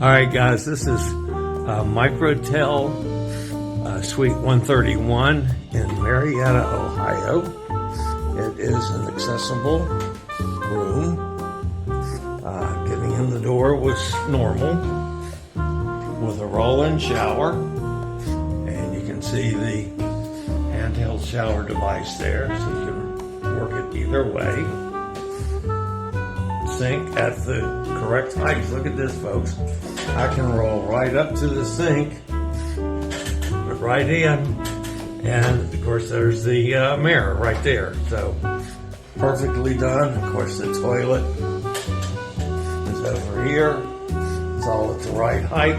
All right, guys, this is Microtel Suite 131 in Marietta, Ohio. It is an accessible room. Getting in the door was normal with a roll-in shower, and you can see the handheld shower device there, so you can work it either way. Sink at the correct height. Look at this, folks. I can roll right up to the sink, right in, and of course there's the mirror right there. So perfectly done. Of course the toilet is over here. It's all at the right height.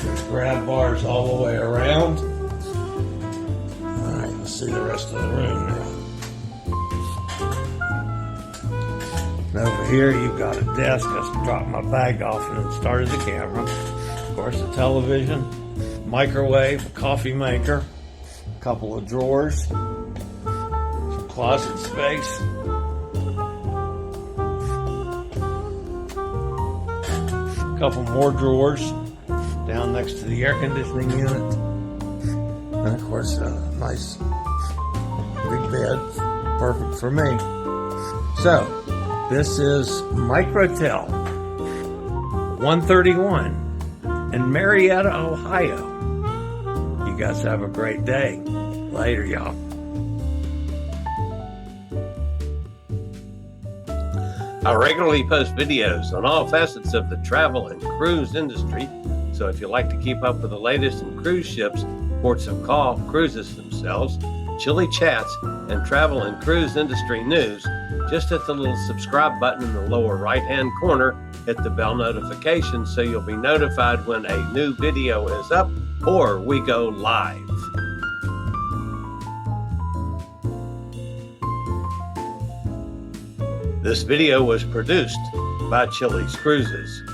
There's grab bars all the way around. All right, let's see the rest of the room now. And over here, you've got a desk. I dropped my bag off and then started the camera. Of course, a television, microwave, a coffee maker, a couple of drawers, some closet space, a couple more drawers down next to the air conditioning unit, and of course, a nice big bed, perfect for me. So, this is Microtel 131 in Marietta, Ohio. You guys have a great day. Later, y'all. I regularly post videos on all facets of the travel and cruise industry. So if you like to keep up with the latest in cruise ships, ports of call, cruises themselves, Chillie chats, and travel and cruise industry news, just hit the little subscribe button in the lower right-hand corner, hit the bell notification so you'll be notified when a new video is up or we go live. This video was produced by Chilliescruises.